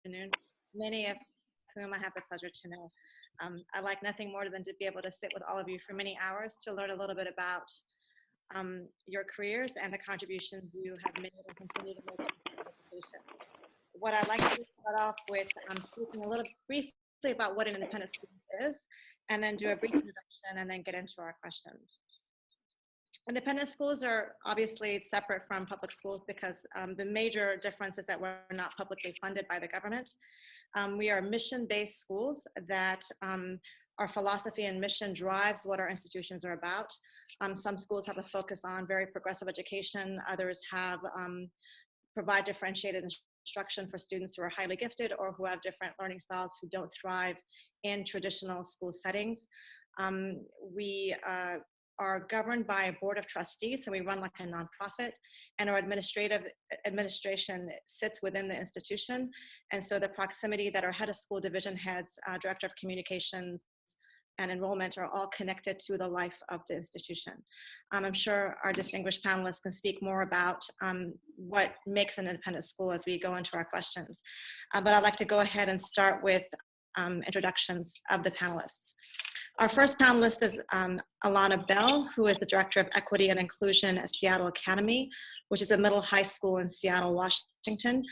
afternoon, many of whom I have the pleasure to know. I like nothing more than to be able to sit with all of you for many hours to learn a little bit about your careers and the contributions you have made and continue to make in education. What I'd like to start off with speaking a little briefly about what an independent school is, and then do a brief introduction and then get into our questions. Independent schools are obviously separate from public schools because the major difference is that we're not publicly funded by the government. We are mission-based schools that our philosophy and mission drives what our institutions are about. Some schools have a focus on very progressive education. Others have provide differentiated instruction for students who are highly gifted or who have different learning styles who don't thrive in traditional school settings. We are governed by a board of trustees, so we run like a nonprofit, and our administration sits within the institution. And so the proximity that our head of school division heads, director of communications, and enrollment are all connected to the life of the institution. I'm sure our distinguished panelists can speak more about what makes an independent school as we go into our questions. But I'd like to go ahead and start with introductions of the panelists. Our first panelist is Alana Bell, who is the Director of Equity and Inclusion at Seattle Academy, which is a middle high school in Seattle, Washington.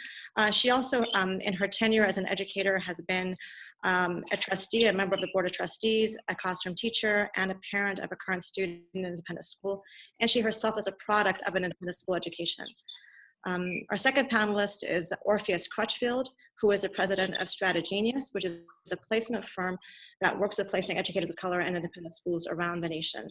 She also, in her tenure as an educator, has been a trustee, a member of the Board of Trustees, a classroom teacher, and a parent of a current student in an independent school. And she herself is a product of an independent school education. Our second panelist is Orpheus Crutchfield, who is the president of Strategenius, which is a placement firm that works with placing educators of color in independent schools around the nation.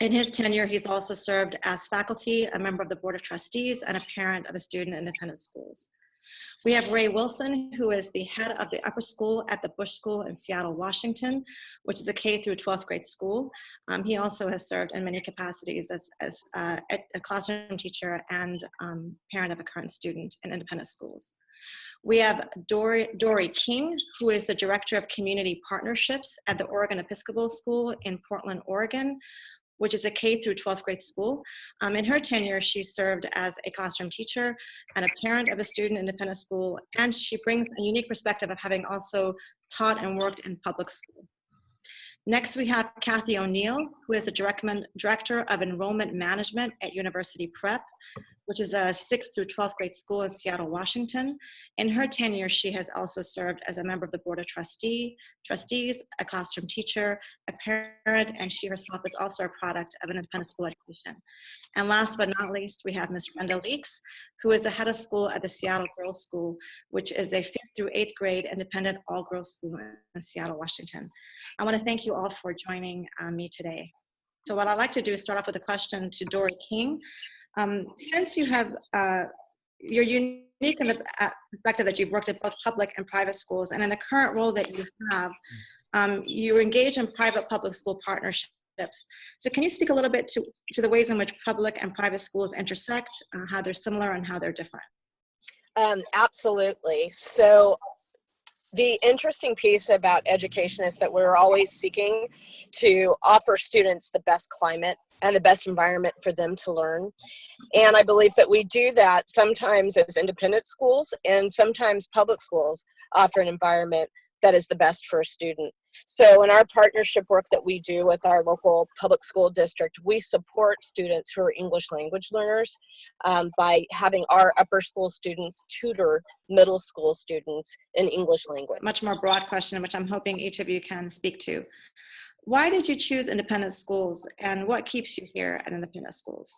In his tenure, he's also served as faculty, a member of the Board of Trustees, and a parent of a student in independent schools. We have Ray Wilson, who is the head of the upper school at the Bush School in Seattle, Washington, which is a K through 12th grade school. He also has served in many capacities as a classroom teacher and parent of a current student in independent schools. We have Dory King, who is the Director of Community Partnerships at the Oregon Episcopal School in Portland, Oregon, which is a K through 12th grade school. In her tenure, she served as a classroom teacher and a parent of a student independent school, and she brings a unique perspective of having also taught and worked in public school. Next, we have Kathy O'Neill, who is the Director of Enrollment Management at University Prep, which is a 6th through 12th grade school in Seattle, Washington. In her tenure, she has also served as a member of the Board of Trustees, a classroom teacher, a parent, and she herself is also a product of an independent school education. And last but not least, we have Ms. Brenda Leaks, who is the head of school at the Seattle Girls School, which is a 5th through 8th grade independent all-girls school in Seattle, Washington. I want to thank you all for joining me today. So what I'd like to do is start off with a question to Dory King. Since you have, you're unique in the perspective that you've worked at both public and private schools, and in the current role that you have, you engage in private-public school partnerships. So can you speak a little bit to the ways in which public and private schools intersect, how they're similar and how they're different? Absolutely. So the interesting piece about education is that we're always seeking to offer students the best climate and the best environment for them to learn. And I believe that we do that sometimes as independent schools, and sometimes public schools offer an environment that is the best for a student. So in our partnership work that we do with our local public school district, we support students who are English language learners by having our upper school students tutor middle school students in English language. Much more broad question, which I'm hoping each of you can speak to. Why did you choose independent schools, and what keeps you here at independent schools?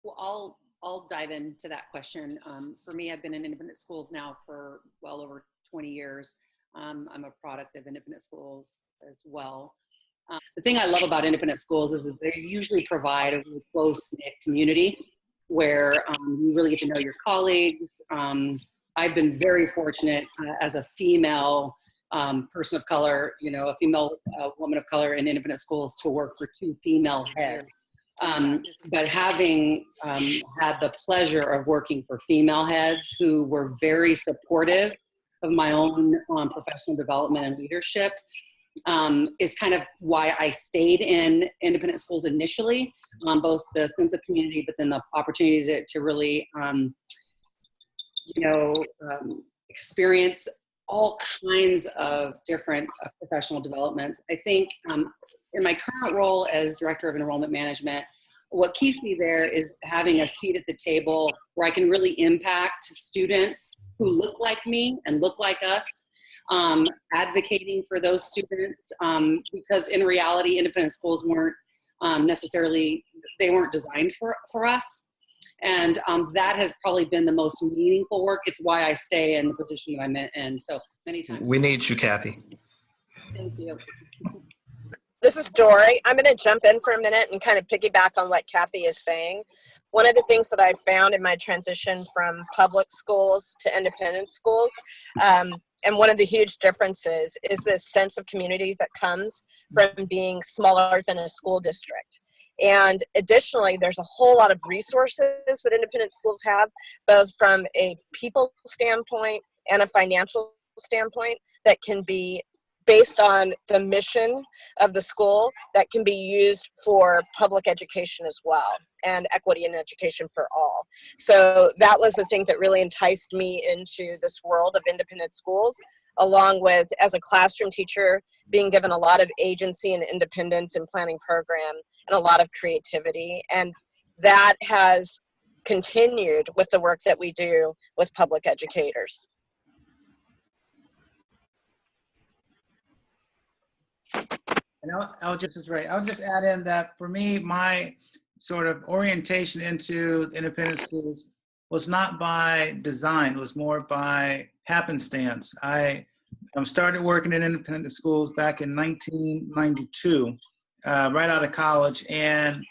Well, I'll dive into that question. For me, I've been in independent schools now for well over 20 years. I'm a product of independent schools as well. The thing I love about independent schools is that they usually provide a really close-knit community where you really get to know your colleagues. I've been very fortunate as a female person of color, you know, a female woman of color in independent schools to work for 2 female heads. But having had the pleasure of working for female heads who were very supportive of my own professional development and leadership is kind of why I stayed in independent schools initially. both the sense of community, but then the opportunity to really, experience all kinds of different professional developments. I think in my current role as Director of Enrollment Management, what keeps me there is having a seat at the table where I can really impact students who look like me and look like us, advocating for those students, because in reality, independent schools weren't necessarily, they weren't designed for us. And that has probably been the most meaningful work. It's why I stay in the position that I'm in. So many times. We need you, Kathy. Thank you. This is Dory. I'm going to jump in for a minute and kind of piggyback on what Kathy is saying. One of the things that I found in my transition from public schools to independent schools, and one of the huge differences is this sense of community that comes from being smaller than a school district. And additionally, there's a whole lot of resources that independent schools have, both from a people standpoint and a financial standpoint, that can be based on the mission of the school, that can be used for public education as well, and equity in education for all. So that was the thing that really enticed me into this world of independent schools, along with, as a classroom teacher, being given a lot of agency and independence in planning program and a lot of creativity. And that has continued with the work that we do with public educators. And I'll just add in that for me, my sort of orientation into independent schools was not by design, it was more by happenstance. I started working in independent schools back in 1992, right out of college, and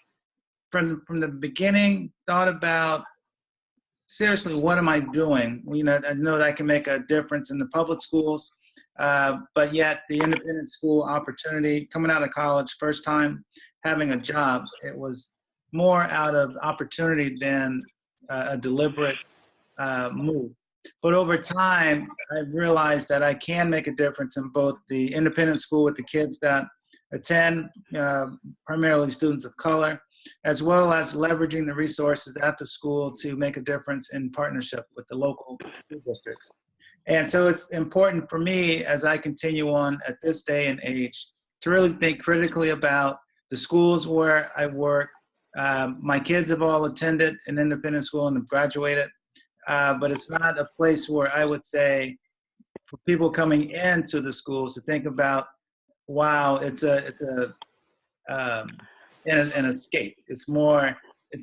from the beginning thought about, seriously, what am I doing? You know, I know that I can make a difference in the public schools, but yet the independent school opportunity, coming out of college, first time having a job, it was more out of opportunity than a deliberate move. But over time, I've realized that I can make a difference in both the independent school with the kids that attend, primarily students of color, as well as leveraging the resources at the school to make a difference in partnership with the local school districts. And so it's important for me, as I continue on at this day and age, to really think critically about the schools where I work. My kids have all attended an independent school and have graduated, but it's not a place where I would say for people coming into the schools to think about, wow, it's an escape. It's more,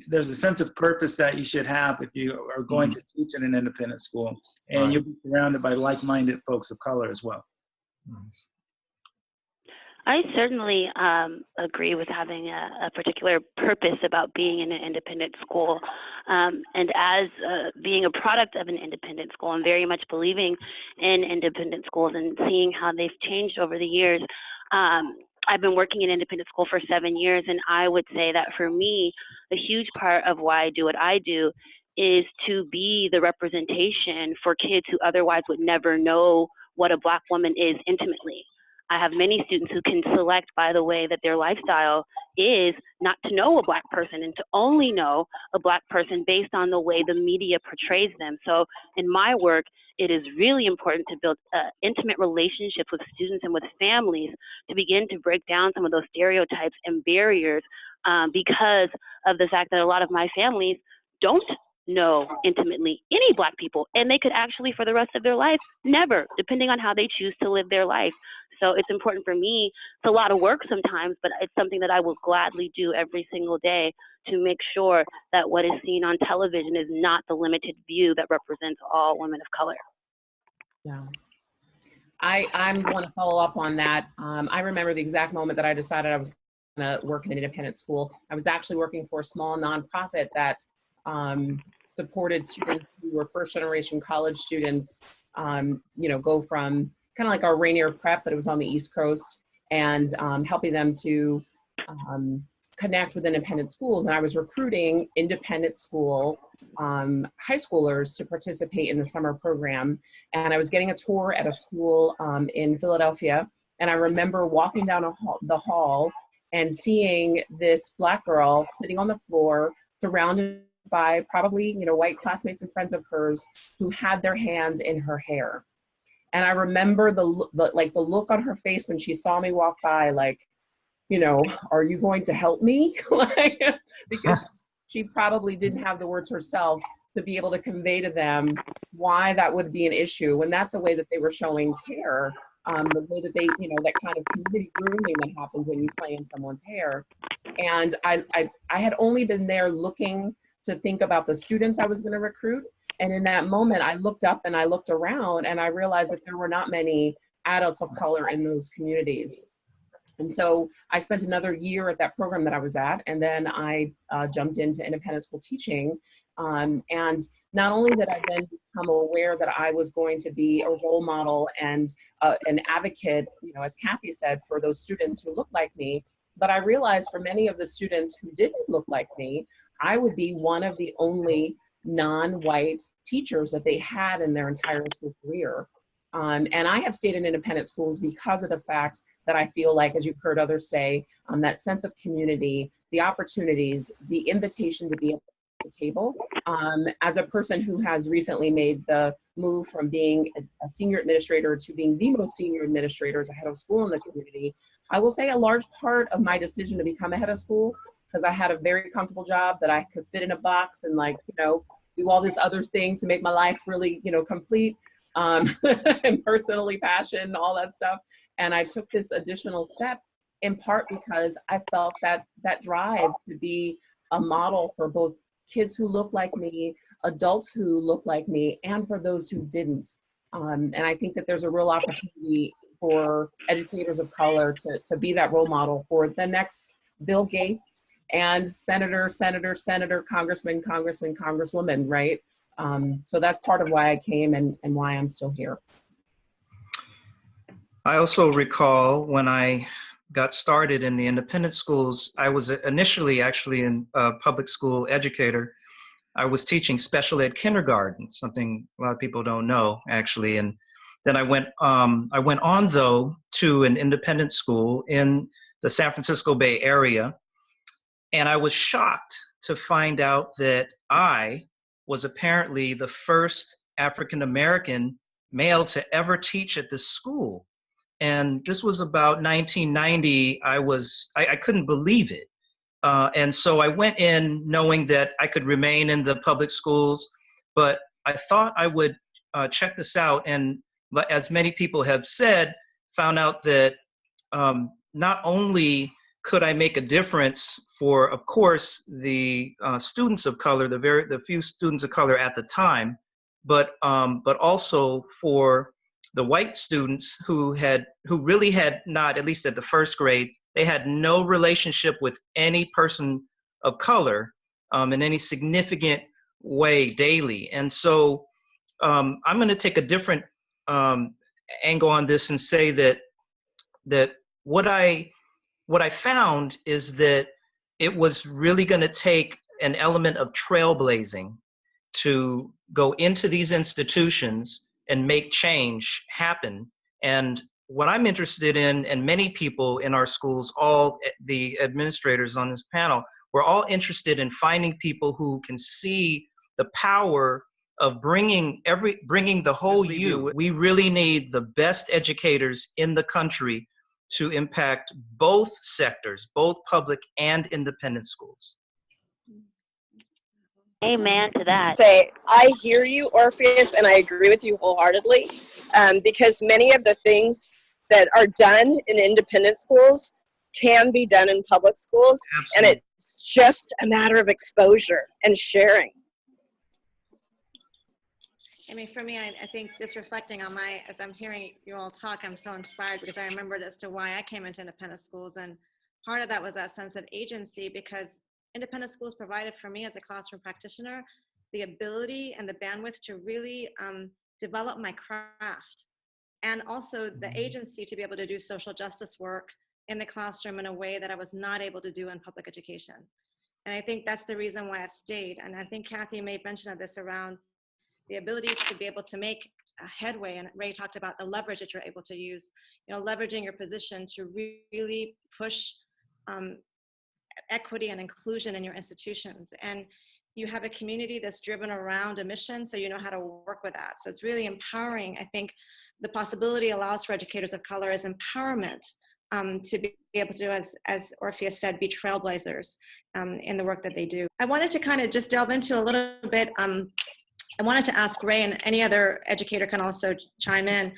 there's a sense of purpose that you should have if you are going to teach in an independent school, and you'll be surrounded by like-minded folks of color as well. I certainly agree with having a particular purpose about being in an independent school. And as being a product of an independent school, I'm very much believing in independent schools and seeing how they've changed over the years. I've been working in independent school for 7 years, and I would say that for me, a huge part of why I do what I do is to be the representation for kids who otherwise would never know what a Black woman is intimately. I have many students who can select by the way that their lifestyle is not to know a Black person and to only know a Black person based on the way the media portrays them. So in my work, it is really important to build intimate relationships with students and with families to begin to break down some of those stereotypes and barriers because of the fact that a lot of my families don't know intimately any Black people, and they could actually for the rest of their life never, depending on how they choose to live their life. So it's important for me. It's a lot of work sometimes, but it's something that I will gladly do every single day to make sure that what is seen on television is not the limited view that represents all women of color. Yeah. I want to follow up on that. I remember the exact moment that I decided I was going to work in an independent school. I was actually working for a small nonprofit that supported students who were first-generation college students, go from kind of like our Rainier Prep, but it was on the East Coast, and helping them to connect with independent schools. And I was recruiting independent school high schoolers to participate in the summer program. And I was getting a tour at a school in Philadelphia. And I remember walking down the hall and seeing this Black girl sitting on the floor surrounded by probably, you know, white classmates and friends of hers who had their hands in her hair. And I remember the look on her face when she saw me walk by, like, you know, are you going to help me? Like, because she probably didn't have the words herself to be able to convey to them why that would be an issue, when that's a way that they were showing care, the way that they, you know, that kind of community grooming that happens when you play in someone's hair. And I had only been there looking to think about the students I was going to recruit. And in that moment, I looked up and I looked around and I realized that there were not many adults of color in those communities. And so I spent another year at that program that I was at, and then I jumped into independent school teaching. And not only did I then become aware that I was going to be a role model and an advocate, you know, as Kathy said, for those students who look like me, but I realized for many of the students who didn't look like me, I would be one of the only non-white teachers that they had in their entire school career. And I have stayed in independent schools because of the fact that I feel like, as you've heard others say, that sense of community, the opportunities, the invitation to be at the table. As a person who has recently made the move from being a senior administrator to being the most senior administrator as a head of school in the community, I will say a large part of my decision to become a head of school, because I had a very comfortable job that I could fit in a box and, like, you know, do all this other thing to make my life really, you know, complete, and personally passion, all that stuff. And I took this additional step in part because I felt that drive to be a model for both kids who look like me, adults who look like me, and for those who didn't. And I think that there's a real opportunity for educators of color to be that role model for the next Bill Gates and senator, congressman, congresswoman, right? So that's part of why I came and why I'm still here. I also recall when I got started in the independent schools, I was initially actually a public school educator. I was teaching special ed kindergarten, something a lot of people don't know, actually. And then I went on, though, to an independent school in the San Francisco Bay Area. And I was shocked to find out that I was apparently the first African-American male to ever teach at this school. And this was about 1990. I couldn't believe it. And so I went in knowing that I could remain in the public schools, but I thought I would check this out. And as many people have said, found out that not only could I make a difference for, of course, the students of color, the few students of color at the time, but also for the white students who really had not, at least at the first grade, they had no relationship with any person of color in any significant way daily. And so I'm going to take a different angle on this and say that what I found is that it was really going to take an element of trailblazing to go into these institutions and make change happen. And what I'm interested in, and many people in our schools, all the administrators on this panel, we're all interested in finding people who can see the power of bringing the whole you. We really need the best educators in the country to impact both sectors, both public and independent schools. Amen to that. Say, I hear you, Orpheus, and I agree with you wholeheartedly, because many of the things that are done in independent schools can be done in public schools. Absolutely. And it's just a matter of exposure and sharing. I mean, for me, I think just reflecting on as I'm hearing you all talk, I'm so inspired because I remembered as to why I came into independent schools. And part of that was that sense of agency, because independent schools provided for me as a classroom practitioner the ability and the bandwidth to really develop my craft, and also the agency to be able to do social justice work in the classroom in a way that I was not able to do in public education. And I think that's the reason why I've stayed. And I think Kathy made mention of this around the ability to be able to make a headway. And Ray talked about the leverage that you're able to use, you know, leveraging your position to really push equity and inclusion in your institutions. And you have a community that's driven around a mission, so you know how to work with that. So it's really empowering. I think the possibility allows for educators of color as empowerment to be able to, as Orpheus said, be trailblazers in the work that they do. I wanted to kind of just delve into a little bit. I wanted to ask Ray, and any other educator can also chime in.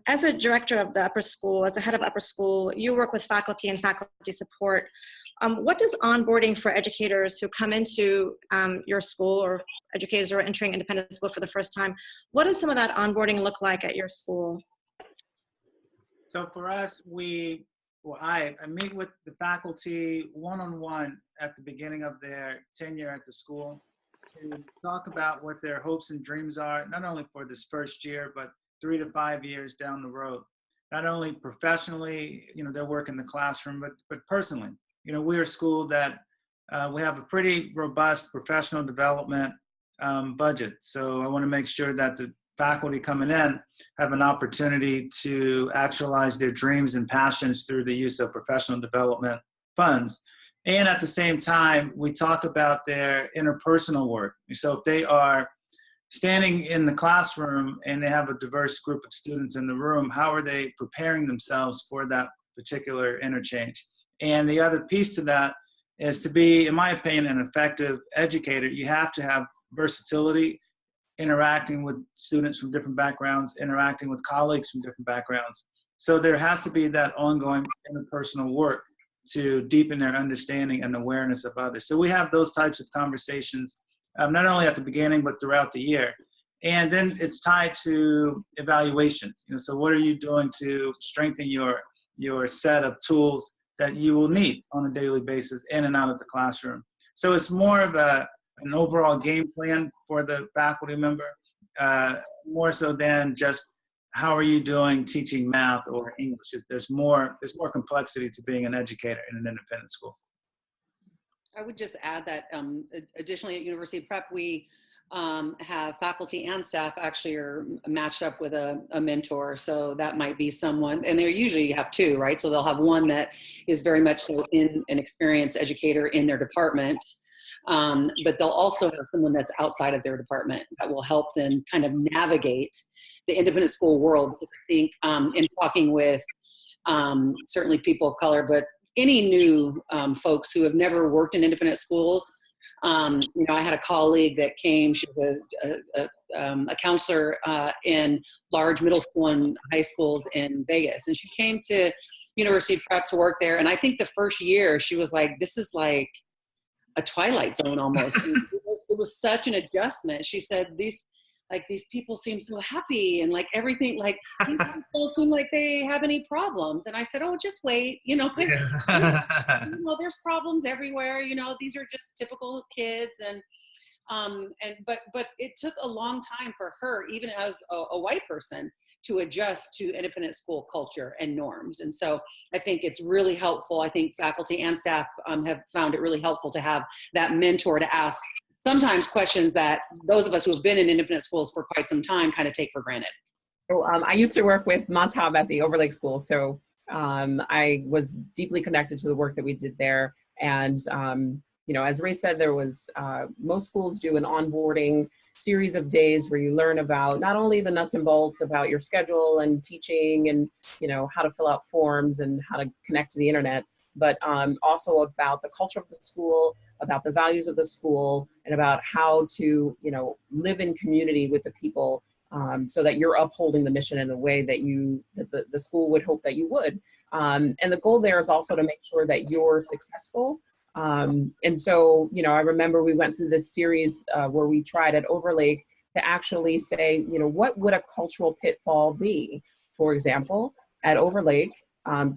As a director of the upper school, as a head of upper school, you work with faculty and faculty support. What does onboarding for educators who come into your school, or educators who are entering independent school for the first time, what does some of that onboarding look like at your school? So for us, I meet with the faculty one-on-one at the beginning of their tenure at the school to talk about what their hopes and dreams are, not only for this first year, but 3 to 5 years down the road. Not only professionally, their work in the classroom, but personally. We're a school that we have a pretty robust professional development budget. So I want to make sure that the faculty coming in have an opportunity to actualize their dreams and passions through the use of professional development funds. And at the same time, we talk about their interpersonal work. So if they are standing in the classroom and they have a diverse group of students in the room, how are they preparing themselves for that particular interchange? And the other piece to that is to be, in my opinion, an effective educator. You have to have versatility, interacting with students from different backgrounds, interacting with colleagues from different backgrounds. So there has to be that ongoing interpersonal work to deepen their understanding and awareness of others. So we have those types of conversations, not only at the beginning, but throughout the year. And then it's tied to evaluations. So what are you doing to strengthen your set of tools that you will need on a daily basis in and out of the classroom? So it's more of an overall game plan for the faculty member, more so than just how are you doing teaching math or English. There's more complexity to being an educator in an independent school. I would just add that additionally at University of Prep, we have faculty and staff actually are matched up with a mentor. So that might be someone, and they usually have two, right? So they'll have one that is very much so in an experienced educator in their department, but they'll also have someone that's outside of their department that will help them kind of navigate the independent school world. Because I think in talking with certainly people of color, but any new folks who have never worked in independent schools, I had a colleague that came. She was a counselor in large middle school and high schools in Vegas, and she came to University of Prep to work there. And I think the first year she was like, "This is like a twilight zone almost." It was such an adjustment. She said, "These people seem so happy, and like everything, like these people seem like they have any problems." And I said, "Oh, just wait. There's problems everywhere. These are just typical kids." But it took a long time for her, even as a white person, to adjust to independent school culture and norms. And so I think it's really helpful. I think faculty and staff have found it really helpful to have that mentor to ask sometimes questions that those of us who have been in independent schools for quite some time kind of take for granted. So, I used to work with Montaub at the Overlake School, so I was deeply connected to the work that we did there. And as Ray said, there was most schools do an onboarding series of days where you learn about not only the nuts and bolts about your schedule and teaching and how to fill out forms and how to connect to the internet, but also about the culture of the school, about the values of the school, and about how to, live in community with the people so that you're upholding the mission in a way that the school would hope that you would. And the goal there is also to make sure that you're successful. And so, I remember we went through this series where we tried at Overlake to actually say, what would a cultural pitfall be? For example, at Overlake,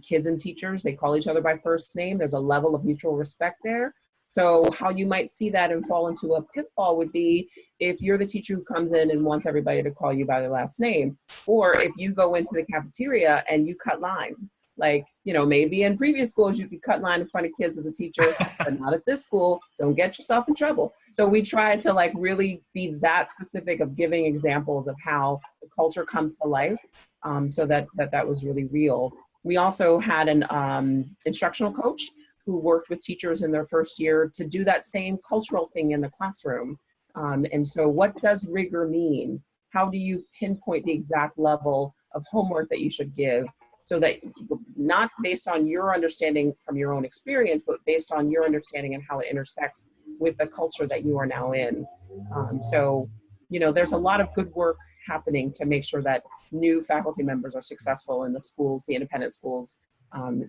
kids and teachers, they call each other by first name. There's a level of mutual respect there. So how you might see that and fall into a pitfall would be if you're the teacher who comes in and wants everybody to call you by their last name, or if you go into the cafeteria and you cut line. Like, maybe in previous schools you could cut line in front of kids as a teacher, but not at this school. Don't get yourself in trouble. So we try to really be that specific of giving examples of how the culture comes to life, so that was really real. We also had an instructional coach who worked with teachers in their first year to do that same cultural thing in the classroom. And so what does rigor mean? How do you pinpoint the exact level of homework that you should give, so that not based on your understanding from your own experience, but based on your understanding and how it intersects with the culture that you are now in. So, you know, there's a lot of good work happening to make sure that new faculty members are successful in the schools, the independent schools.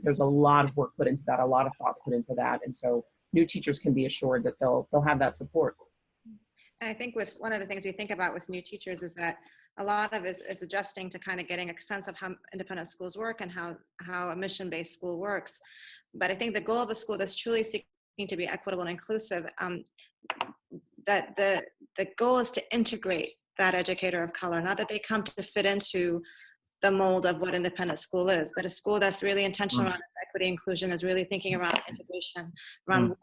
There's a lot of work put into that, a lot of thought put into that. And so new teachers can be assured that they'll have that support. I think with one of the things we think about with new teachers is that a lot of it is adjusting to kind of getting a sense of how independent schools work and how a mission-based school works. But I think the goal of a school that's truly seeking to be equitable and inclusive, that the goal is to integrate that educator of color, not that they come to fit into the mold of what independent school is, but a school that's really intentional around equity inclusion, is really thinking around integration, around what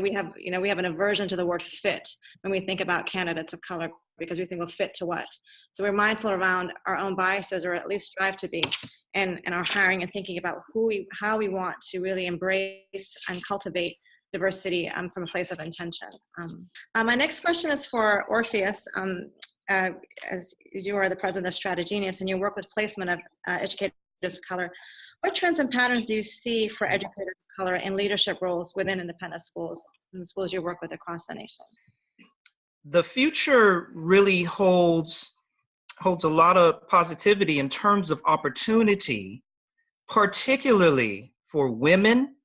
we have an aversion to the word fit when we think about candidates of color, because we think, well, fit to what? So we're mindful around our own biases, or at least strive to be, in our hiring and thinking about how we want to really embrace and cultivate diversity from a place of intention. My next question is for Orpheus. As you are the president of Strategenius and you work with placement of educators of color, what trends and patterns do you see for educators of color in leadership roles within independent schools and the schools you work with across the nation? The future really holds a lot of positivity in terms of opportunity, particularly for women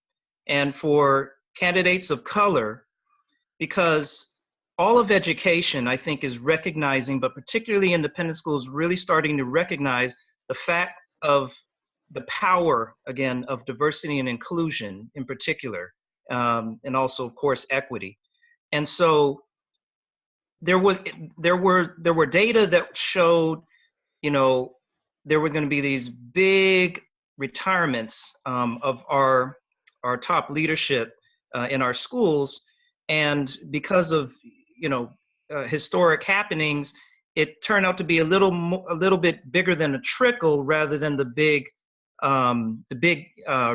and for candidates of color, because all of education, I think, is recognizing, but particularly independent schools, really starting to recognize the fact of the power, again, of diversity and inclusion in particular, and also, of course, equity. And so there were data that showed, there were going to be these big retirements of our top leadership in our schools, and because of historic happenings, it turned out to be a little bit bigger than a trickle rather than the big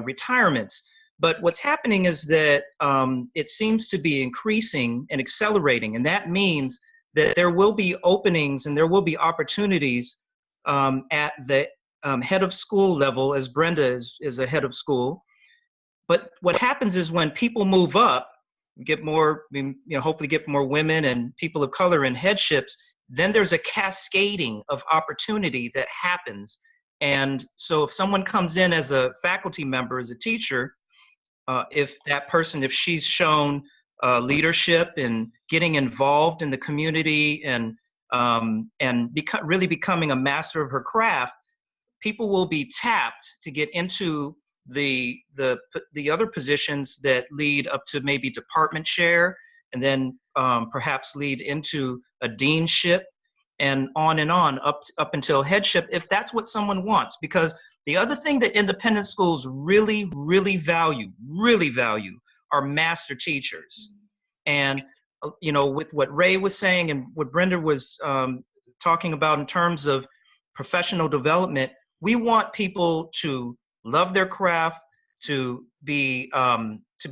retirements. But what's happening is that it seems to be increasing and accelerating, and that means that there will be openings and there will be opportunities at the head of school level, as Brenda is a head of school. But what happens is when people move up, get more, hopefully get more women and people of color in headships, then there's a cascading of opportunity that happens. And so if someone comes in as a faculty member, as a teacher, if she's shown leadership and getting involved in the community and really becoming a master of her craft, people will be tapped to get into the other positions that lead up to maybe department chair, and then perhaps lead into a deanship, and on up until headship, if that's what someone wants. Because the other thing that independent schools really value are master teachers. And with what Ray was saying and what Brenda was talking about in terms of professional development, we want people to love their craft, to be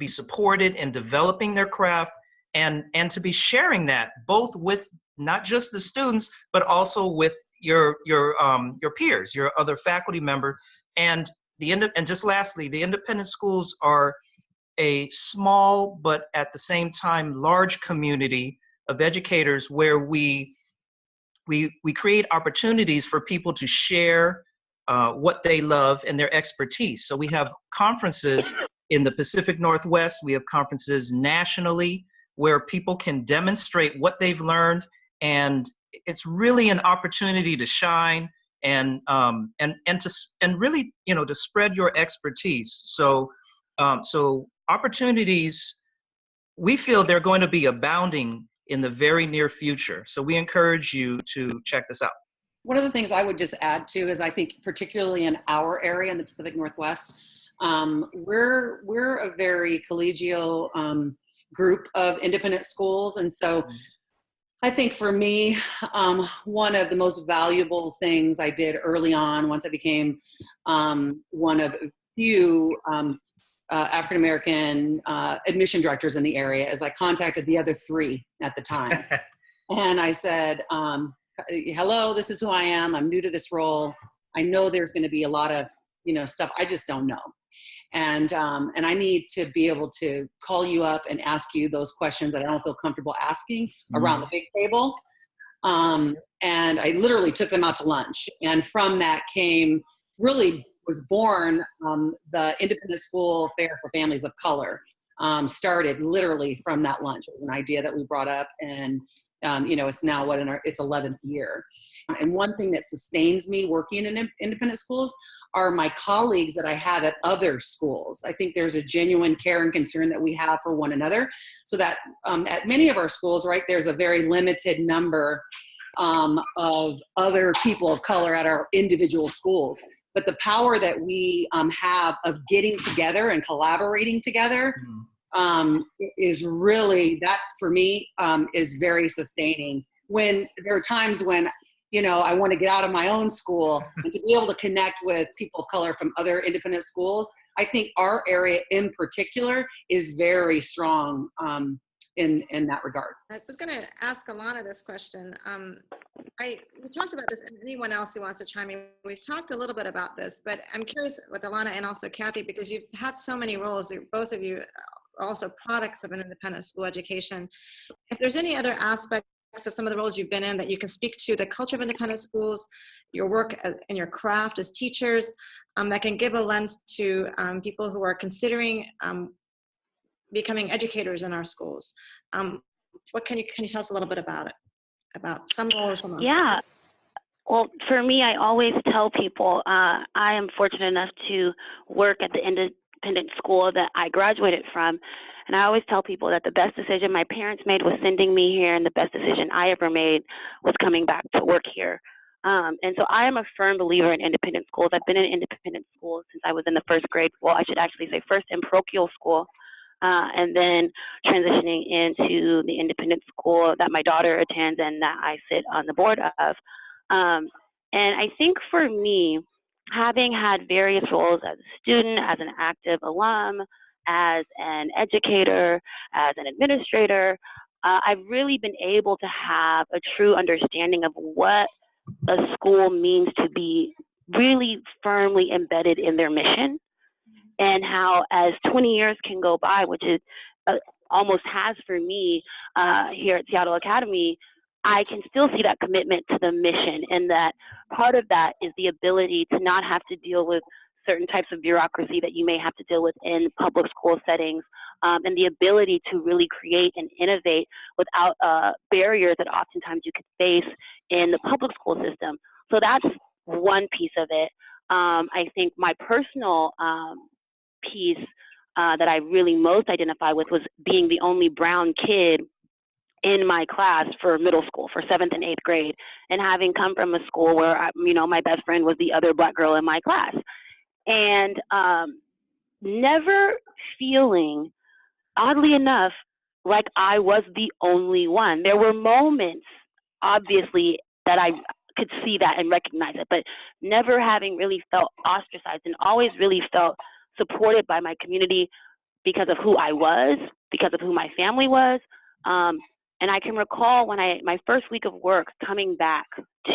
supported in developing their craft, and to be sharing that both with not just the students, but also with your peers, your other faculty members. And just lastly, the independent schools are a small but at the same time large community of educators where we create opportunities for people to share what they love and their expertise. So we have conferences in the Pacific Northwest, we have conferences nationally where people can demonstrate what they've learned, and it's really an opportunity to shine and really to spread your expertise. So opportunities, we feel they're going to be abounding in the very near future. So we encourage you to check this out. One of the things I would just add to is I think particularly in our area in the Pacific Northwest, we're a very collegial group of independent schools. And so I think for me, one of the most valuable things I did early on, once I became one of a few African American admission directors in the area, as I contacted the other 3 at the time. And I said, hello, this is who I am. I'm new to this role. I know there's going to be a lot of, stuff I just don't know. And I need to be able to call you up and ask you those questions that I don't feel comfortable asking around the big table. And I literally took them out to lunch. And from that was born the Independent School Fair for Families of Color. Started literally from that lunch. It was an idea that we brought up, and it's now its 11th year. And one thing that sustains me working in independent schools are my colleagues that I have at other schools. I think there's a genuine care and concern that we have for one another, so that at many of our schools, right, there's a very limited number of other people of color at our individual schools. But the power that we have of getting together and collaborating together is really, that for me is very sustaining. When there are times when, I want to get out of my own school and to be able to connect with people of color from other independent schools, I think our area in particular is very strong in that regard. I was going to ask Alana this question. We talked about this, and anyone else who wants to chime in, we've talked a little bit about this, but I'm curious with Alana and also Kathy, because you've had so many roles, both of you are also products of an independent school education. If there's any other aspects of some of the roles you've been in that you can speak to, the culture of independent schools, your work and your craft as teachers, that can give a lens to people who are considering becoming educators in our schools. What can you tell us a little bit about it? About some roles, some aspects? Yeah. Well, for me, I always tell people I am fortunate enough to work at the independent school that I graduated from. And I always tell people that the best decision my parents made was sending me here, and the best decision I ever made was coming back to work here. And so I am a firm believer in independent schools. I've been in independent schools since I was in the first grade. Well, I should actually say first in parochial school, and then transitioning into the independent school that my daughter attends and that I sit on the board of. And I think for me, having had various roles as a student, as an active alum, as an educator, as an administrator, I've really been able to have a true understanding of what a school means to be really firmly embedded in their mission, and how as 20 years can go by, which is almost has for me here at Seattle Academy, I can still see that commitment to the mission, and that part of that is the ability to not have to deal with certain types of bureaucracy that you may have to deal with in public school settings, and the ability to really create and innovate without barriers that oftentimes you could face in the public school system. So that's one piece of it. I think my personal piece that I really most identify with was being the only brown kid in my class for middle school, for 7th and 8th grade, and having come from a school where, my best friend was the other black girl in my class. And never feeling, oddly enough, like I was the only one. There were moments, obviously, that I could see that and recognize it, but never having really felt ostracized, and always really felt supported by my community because of who I was, because of who my family was. And I can recall when my first week of work coming back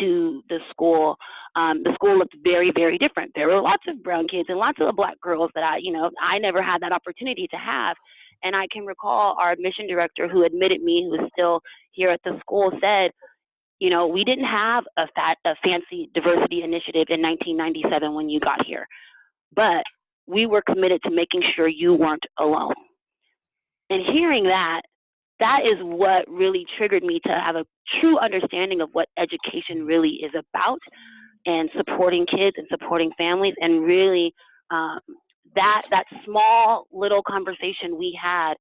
to the school looked very, very different. There were lots of brown kids and lots of black girls that I never had that opportunity to have. And I can recall our admission director, who admitted me, who is still here at the school, said, we didn't have a fancy diversity initiative in 1997 when you got here, but we were committed to making sure you weren't alone. And hearing that is what really triggered me to have a true understanding of what education really is about, and supporting kids and supporting families. And really that small little conversation we had,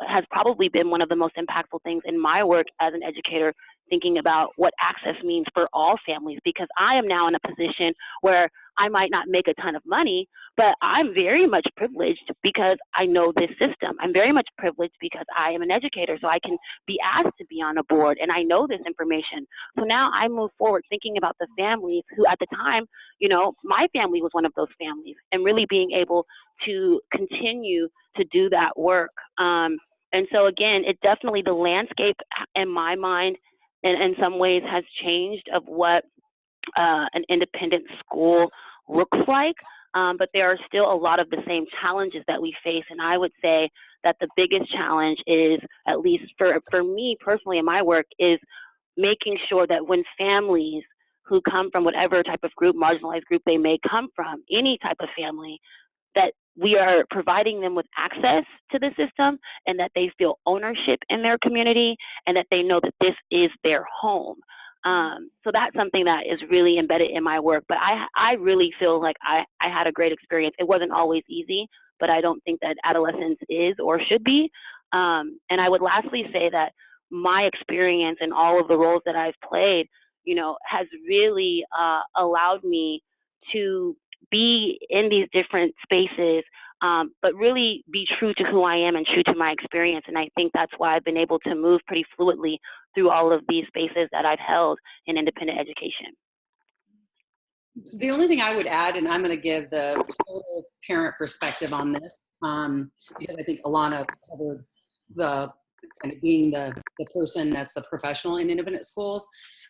has probably been one of the most impactful things in my work as an educator, thinking about what access means for all families, because I am now in a position where I might not make a ton of money, but I'm very much privileged because I know this system. I'm very much privileged because I am an educator, so I can be asked to be on a board and I know this information. So now I move forward thinking about the families who at the time, you know, my family was one of those families, and really being able to continue to do that work. And so again, it definitely, the landscape in my mind in some ways has changed of what an independent school looks like, but there are still a lot of the same challenges that we face. And I would say that the biggest challenge is, at least for me personally in my work, is making sure that when families who come from whatever type of group, marginalized group they may come from, any type of family, that we are providing them with access to the system, and that they feel ownership in their community, and that they know that this is their home. So that's something that is really embedded in my work. But I really feel like I had a great experience. It wasn't always easy, but I don't think that adolescence is or should be. And I would lastly say that my experience in all of the roles that I've played, you know, has really allowed me to be in these different spaces, but really be true to who I am and true to my experience. And I think that's why I've been able to move pretty fluidly through all of these spaces that I've held in independent education. The only thing I would add, and I'm going to give the total parent perspective on this, because I think Alana covered the kind of being the person that's the professional in independent schools.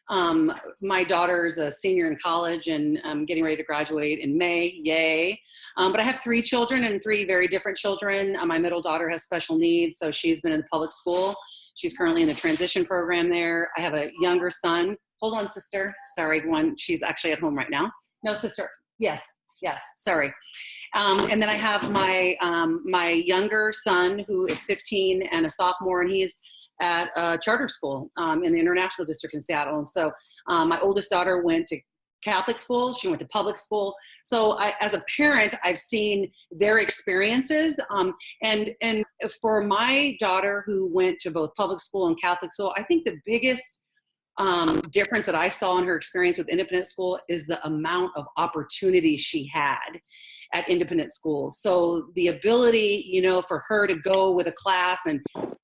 My daughter's a senior in college and getting ready to graduate in May, yay. But I have 3 children, and 3 very different children. My middle daughter has special needs, so she's been in the public school. She's currently in the transition program there. I have a younger son. Hold on, sister. Sorry, she's actually at home right now. No, sister. Yes, sorry. And then I have my younger son, who is 15 and a sophomore, and he's at a charter school in the International District in Seattle. And so my oldest daughter went to Catholic school. She went to public school. So as a parent, I've seen their experiences. And for my daughter, who went to both public school and Catholic school, I think the biggest difference that I saw in her experience with independent school is the amount of opportunity she had at independent schools. So the ability, you know, for her to go with a class and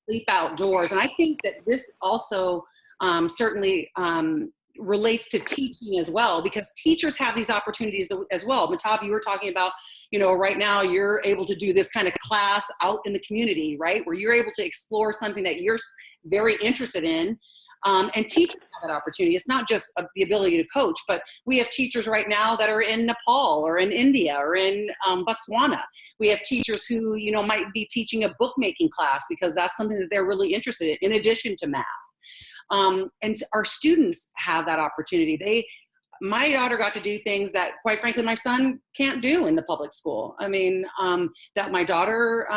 sleep outdoors. And I think that this also certainly relates to teaching as well, because teachers have these opportunities as well. Matav, you were talking about, you know, right now you're able to do this kind of class out in the community, right? Where you're able to explore something that you're very interested in. And teachers have that opportunity. It's not just the ability to coach, but we have teachers right now that are in Nepal or in India or in Botswana. We have teachers who, you know, might be teaching a bookmaking class because that's something that they're really interested in addition to math. And our students have that opportunity. My daughter got to do things that, quite frankly, my son can't do in the public school. I mean, that my daughter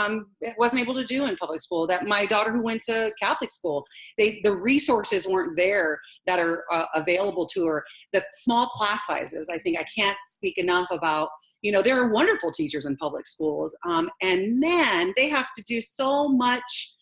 wasn't able to do in public school, that my daughter who went to Catholic school, the resources weren't there that are available to her. The small class sizes, I think I can't speak enough about, you know, there are wonderful teachers in public schools. And man, they have to do so much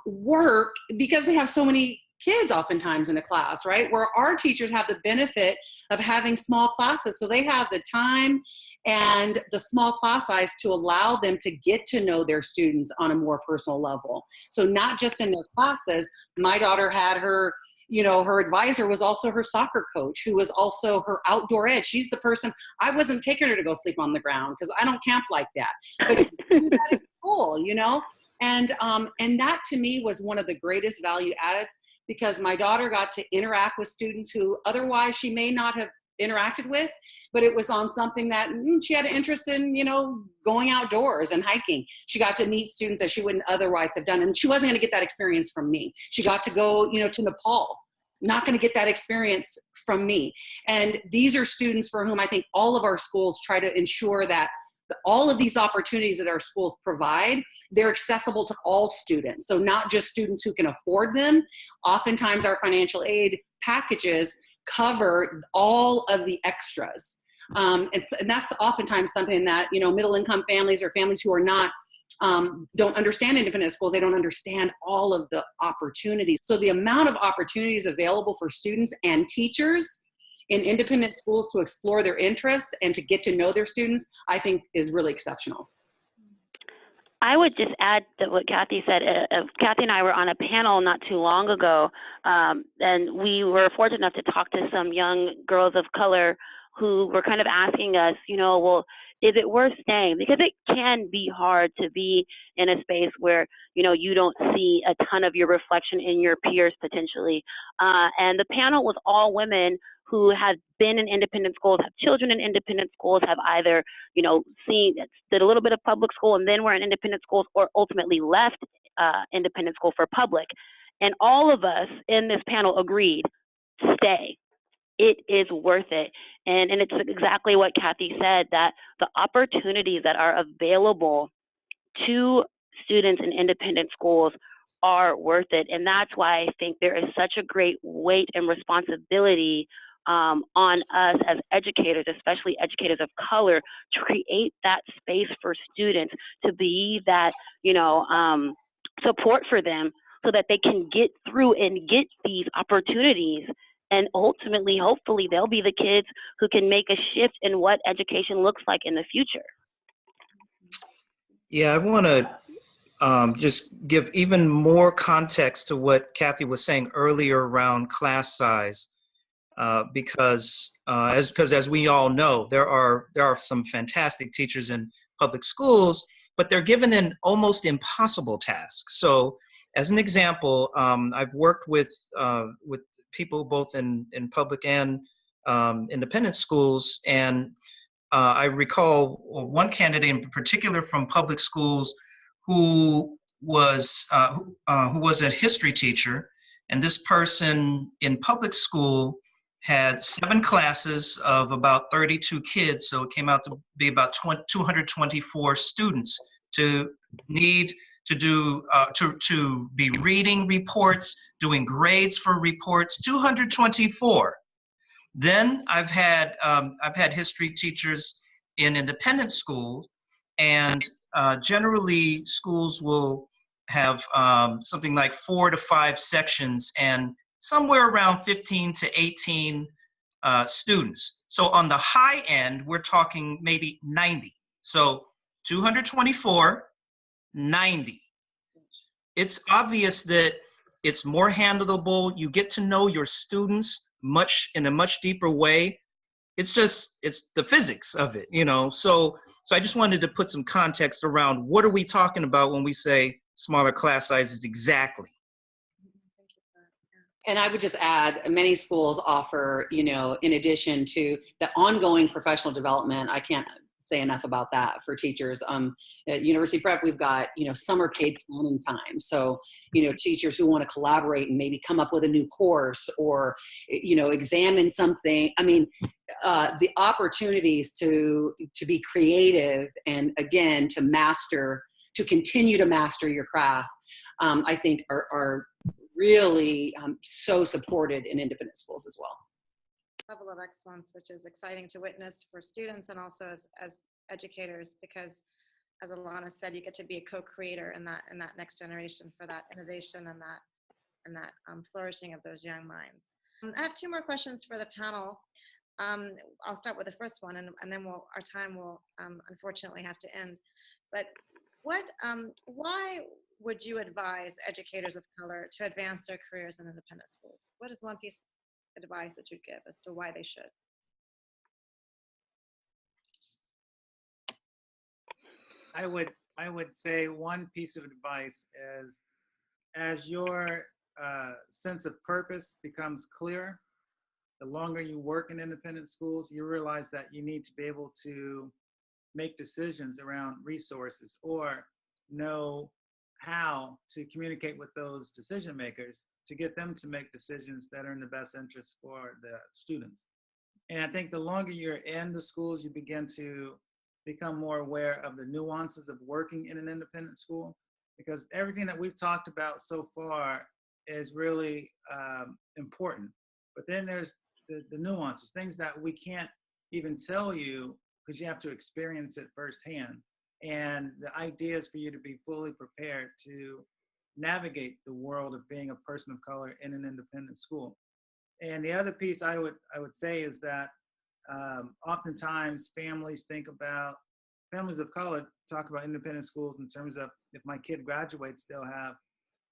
work because they have so many kids oftentimes in a class, right? Where our teachers have the benefit of having small classes. So they have the time and the small class size to allow them to get to know their students on a more personal level. So not just in their classes, my daughter had her, you know, her advisor was also her soccer coach, who was also her outdoor edge. She's the person, I wasn't taking her to go sleep on the ground because I don't camp like that. But you do that in school, you know? And that to me was one of the greatest value adds, because my daughter got to interact with students who otherwise she may not have interacted with, but it was on something that she had an interest in, you know, going outdoors and hiking. She got to meet students that she wouldn't otherwise have done. And she wasn't going to get that experience from me. She got to go, you know, to Nepal. Not going to get that experience from me. And these are students for whom I think all of our schools try to ensure that all of these opportunities that our schools provide, they're accessible to all students. So not just students who can afford them. Oftentimes our financial aid packages cover all of the extras. And that's oftentimes something that, you know, middle income families or families who are not don't understand independent schools. They don't understand all of the opportunities. So the amount of opportunities available for students and teachers in independent schools to explore their interests and to get to know their students, I think is really exceptional. I would just add that what Kathy said. Kathy and I were on a panel not too long ago, and we were fortunate enough to talk to some young girls of color who were kind of asking us, you know, well, is it worth staying? Because it can be hard to be in a space where, you know, you don't see a ton of your reflection in your peers potentially. And the panel was all women who have been in independent schools, have children in independent schools, have either, you know, did a little bit of public school and then were in independent schools, or ultimately left independent school for public. And all of us in this panel agreed, stay. It is worth it. And it's exactly what Kathy said, that the opportunities that are available to students in independent schools are worth it. And that's why I think there is such a great weight and responsibility on us as educators, especially educators of color, to create that space for students, to be that, you know, support for them so that they can get through and get these opportunities. And ultimately, hopefully, they'll be the kids who can make a shift in what education looks like in the future. Yeah, I want to just give even more context to what Kathy was saying earlier around class size, because as we all know, there are some fantastic teachers in public schools, but they're given an almost impossible task. So, as an example, I've worked with people both in public and independent schools, and I recall one candidate in particular from public schools who was a history teacher, and this person in public school had 7 classes of about 32 kids, so it came out to be about 224 students to need to do to be reading reports, doing grades for reports, 224. Then I've had history teachers in independent schools, and generally schools will have something like 4 to 5 sections and somewhere around 15 to 18 students. So on the high end, we're talking maybe 90. So 224, 90. It's obvious that it's more handleable. You get to know your students in a much deeper way. It's the physics of it, you know. So I just wanted to put some context around what are we talking about when we say smaller class sizes exactly. And I would just add, many schools offer, you know, in addition to the ongoing professional development, I can't say enough about that for teachers. At University Prep, we've got, you know, summer paid planning time. So, you know, teachers who want to collaborate and maybe come up with a new course or, you know, examine something. I mean, the opportunities to be creative and, again, to continue to master your craft, I think are really so supported in independent schools as well. Level of excellence, which is exciting to witness for students and also as educators, because as Alana said, you get to be a co-creator in that next generation for that innovation and that flourishing of those young minds. I have 2 more questions for the panel. I'll start with the first one, and then our time will unfortunately have to end. But why would you advise educators of color to advance their careers in independent schools? What is one piece of advice that you'd give as to why they should? I would say one piece of advice is, as your sense of purpose becomes clear, the longer you work in independent schools, you realize that you need to be able to make decisions around resources or know how to communicate with those decision makers to get them to make decisions that are in the best interest for the students. And I think the longer you're in the schools, you begin to become more aware of the nuances of working in an independent school, because everything that we've talked about so far is really important. But then there's the nuances, things that we can't even tell you because you have to experience it firsthand. And the idea is for you to be fully prepared to navigate the world of being a person of color in an independent school. And the other piece I would say is that oftentimes families of color talk about independent schools in terms of, if my kid graduates, they'll have,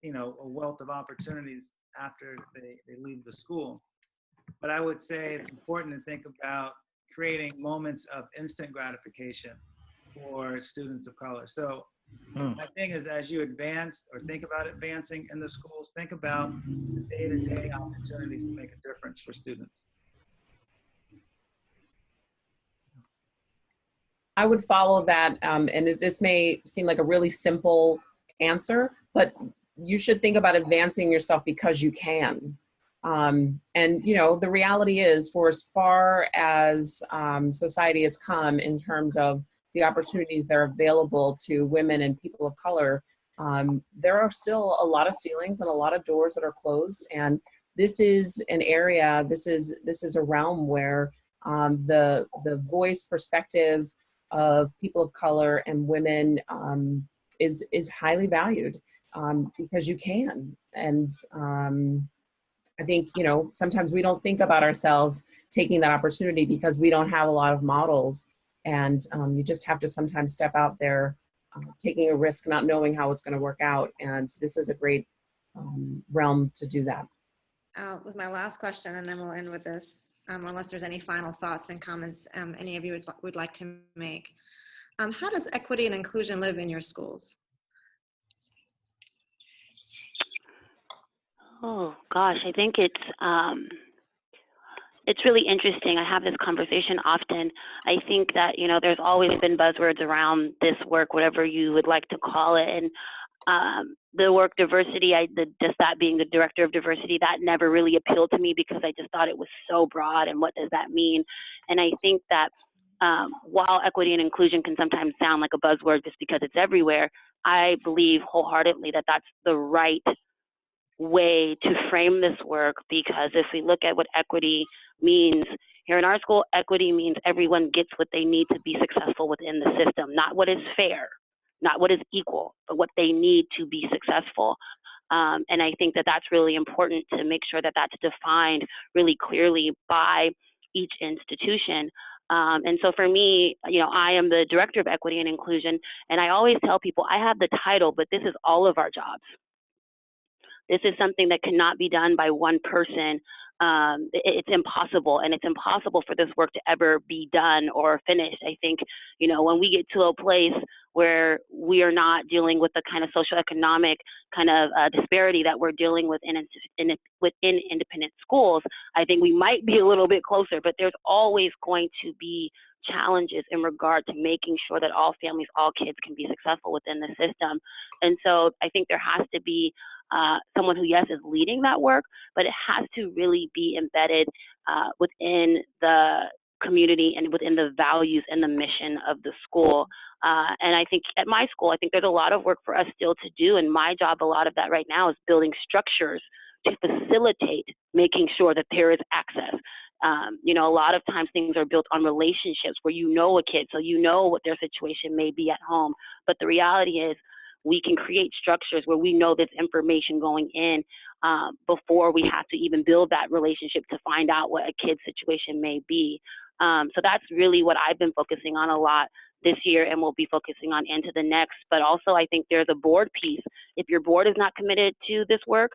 you know, a wealth of opportunities after they leave the school. But I would say it's important to think about creating moments of instant gratification for students of color. So my thing is, as you advance or think about advancing in the schools, think about the day-to-day opportunities to make a difference for students. I would follow that, and this may seem like a really simple answer, but you should think about advancing yourself because you can. And you know, the reality is, for as far as society has come in terms of the opportunities that are available to women and people of color, there are still a lot of ceilings and a lot of doors that are closed. And this is an area, this is a realm where the voice, perspective of people of color and women is highly valued, because you can. And I think, you know, sometimes we don't think about ourselves taking that opportunity because we don't have a lot of models. And you just have to sometimes step out there, taking a risk, not knowing how it's going to work out. And this is a great realm to do that. With my last question, and then we'll end with this, unless there's any final thoughts and comments any of you would like to make. How does equity and inclusion live in your schools? Oh gosh, I think it's really interesting. I have this conversation often. I think that, you know, there's always been buzzwords around this work, whatever you would like to call it. And the work diversity, just that being the director of diversity, that never really appealed to me because I just thought it was so broad, and what does that mean? And I think that while equity and inclusion can sometimes sound like a buzzword just because it's everywhere, I believe wholeheartedly that that's the right way to frame this work, because if we look at what equity means here in our school, equity means everyone gets what they need to be successful within the system, not what is fair, not what is equal, but what they need to be successful. And I think that that's really important to make sure that that's defined really clearly by each institution. And so for me, you know, I am the director of equity and inclusion, and I always tell people I have the title, but this is all of our jobs. This is something that cannot be done by one person. It's impossible, and it's impossible for this work to ever be done or finished. I think, you know, when we get to a place where we are not dealing with the kind of socioeconomic kind of disparity that we're dealing with within independent schools, I think we might be a little bit closer, but there's always going to be challenges in regard to making sure that all families, all kids can be successful within the system. And so I think there has to be someone who, yes, is leading that work, but it has to really be embedded within the community and within the values and the mission of the school. And I think at my school, I think there's a lot of work for us still to do. And my job, a lot of that right now, is building structures to facilitate making sure that there is access. You know, a lot of times things are built on relationships where you know a kid, so you know what their situation may be at home. But the reality is, we can create structures where we know this information going in before we have to even build that relationship to find out what a kid's situation may be. So that's really what I've been focusing on a lot this year, and we'll be focusing on into the next. But also, I think there's a board piece. If your board is not committed to this work,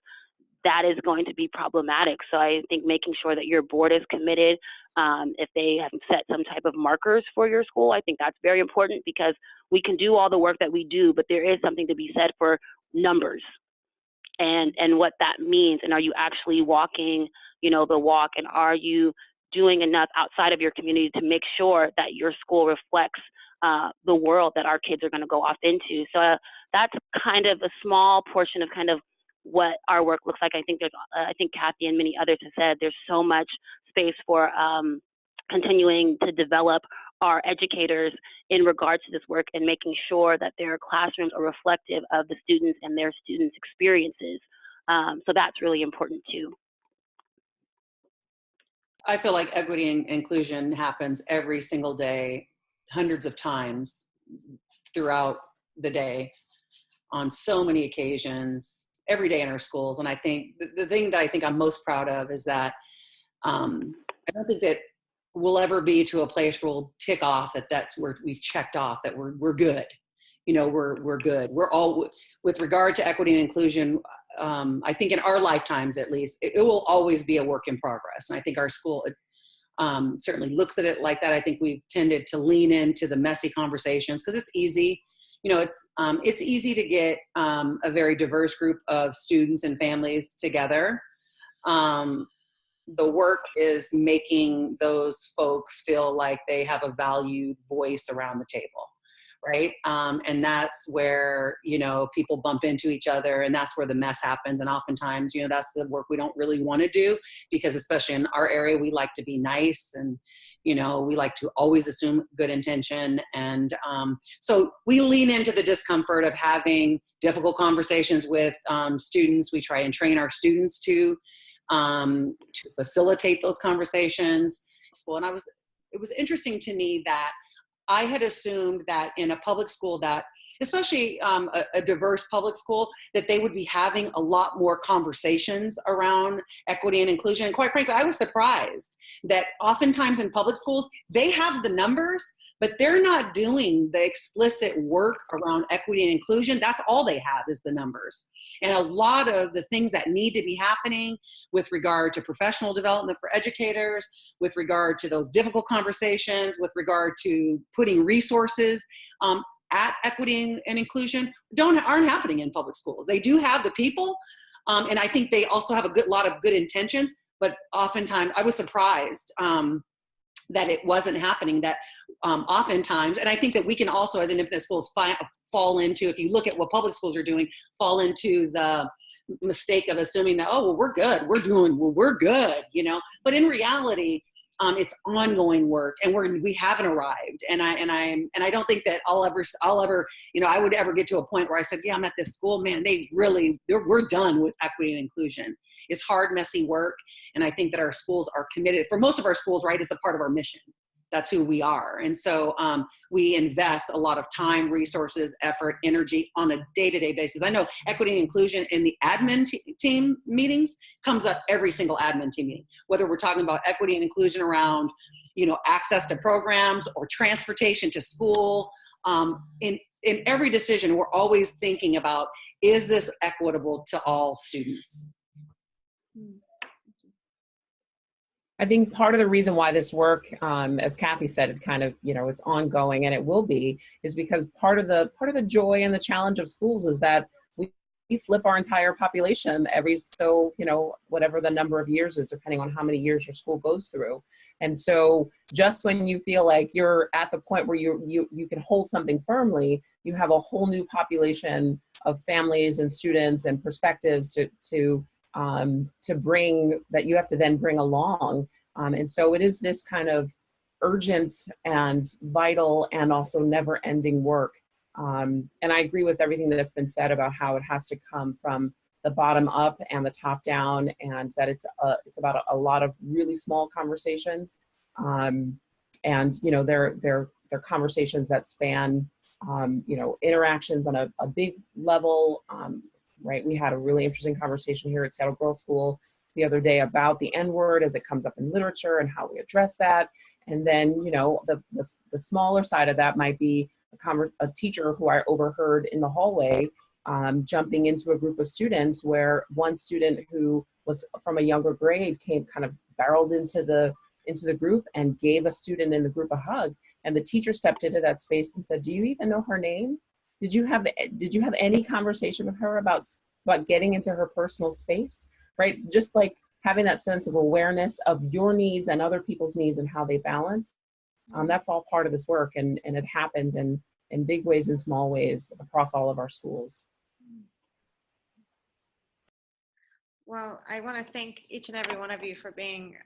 that is going to be problematic. So I think making sure that your board is committed, if they have set some type of markers for your school, I think that's very important, because we can do all the work that we do, but there is something to be said for numbers and what that means. And are you actually walking, you know, the walk, and are you doing enough outside of your community to make sure that your school reflects the world that our kids are going to go off into? So that's kind of a small portion of kind of what our work looks like. I think there's, I think Kathy and many others have said, there's so much space for continuing to develop our educators in regards to this work and making sure that their classrooms are reflective of the students and their students' experiences. So that's really important too. I feel like equity and inclusion happens every single day, hundreds of times throughout the day on so many occasions, every day in our schools. And I think the thing that I think I'm most proud of is that I don't think that we'll ever be to a place where we'll tick off that that's where we've checked off that we're good. You know, we're good. We're all, with regard to equity and inclusion, I think in our lifetimes at least, it will always be a work in progress. And I think our school certainly looks at it like that. I think we've tended to lean into the messy conversations because it's easy. You know, it's easy to get a very diverse group of students and families together. The work is making those folks feel like they have a valued voice around the table, right? And that's where, you know, people bump into each other, and that's where the mess happens. And oftentimes, you know, that's the work we don't really want to do, because especially in our area, we like to be nice, and, you know, we like to always assume good intention. And so we lean into the discomfort of having difficult conversations with students. We try and train our students to facilitate those conversations. And it was interesting to me that I had assumed that in a public school that, especially a diverse public school, that they would be having a lot more conversations around equity and inclusion. And quite frankly, I was surprised that oftentimes in public schools, they have the numbers, but they're not doing the explicit work around equity and inclusion. That's all they have is the numbers. And a lot of the things that need to be happening with regard to professional development for educators, with regard to those difficult conversations, with regard to putting resources at equity and inclusion aren't happening in public schools. They do have the people, and I think they also have a lot of good intentions, but oftentimes I was surprised that it wasn't happening, that oftentimes, and I think that we can also as independent schools fall into, if you look at what public schools are doing, fall into the mistake of assuming that, oh, well, we're good, we're good, you know, but in reality, it's ongoing work, and we haven't arrived. And I don't think that I'll ever, you know, I would ever get to a point where I said, yeah, I'm at this school, man, we're done with equity and inclusion. It's hard, messy work. And I think that our schools are committed. For most of our schools, right, it's a part of our mission. That's who we are. And so we invest a lot of time, resources, effort, energy on a day-to-day basis. I know equity and inclusion in the admin team meetings comes up every single admin team meeting, whether we're talking about equity and inclusion around, you know, access to programs or transportation to school. In every decision, we're always thinking about, is this equitable to all students? I think part of the reason why this work, as Kathy said, it kind of, you know, it's ongoing, and it will be, is because part of the joy and the challenge of schools is that we flip our entire population every, so, you know, whatever the number of years is, depending on how many years your school goes through. And so just when you feel like you're at the point where you can hold something firmly, you have a whole new population of families and students and perspectives to bring, that you have to then bring along. And so it is this kind of urgent and vital and also never ending work. And I agree with everything that's been said about how it has to come from the bottom up and the top down, and that it's about a lot of really small conversations. And, you know, they're conversations that span, you know, interactions on a big level. Right, we had a really interesting conversation here at Seattle Girls School the other day about the N-word as it comes up in literature and how we address that. And then, you know, the smaller side of that might be a teacher who I overheard in the hallway jumping into a group of students, where one student who was from a younger grade kind of barreled into the group and gave a student in the group a hug. And the teacher stepped into that space and said, "Do you even know her name? Did you have any conversation with her about getting into her personal space?" Right? Just like having that sense of awareness of your needs and other people's needs and how they balance. That's all part of this work, and it happens in big ways and small ways across all of our schools. Well, I want to thank each and every one of you for being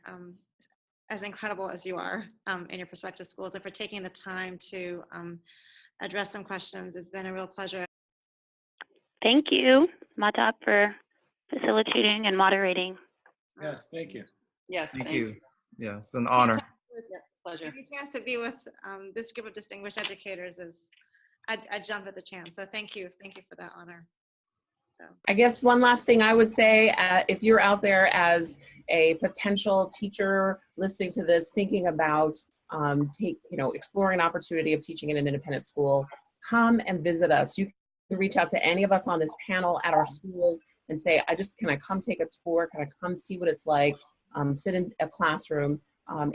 as incredible as you are in your prospective schools, and for taking the time to address some questions. It's been a real pleasure. Thank you, Matap, for facilitating and moderating. Yes, thank you. Yes, Thank you. Yeah, it's an honor. Pleasure. Every chance to be with this group of distinguished educators is I'd jump at the chance. So thank you for that honor. So. I guess one last thing I would say, if you're out there as a potential teacher listening to this, thinking about exploring an opportunity of teaching in an independent school, come and visit us. You can reach out to any of us on this panel at our schools and say, can I come take a tour? Can I come see what it's like? Sit in a classroom,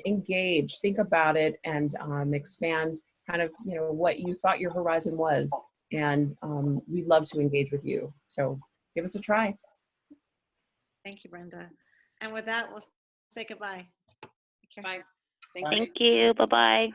engage, think about it, and expand kind of, what you thought your horizon was. And we'd love to engage with you. So give us a try. Thank you, Brenda. And with that, we'll say goodbye. Bye. Thank you. Bye-bye.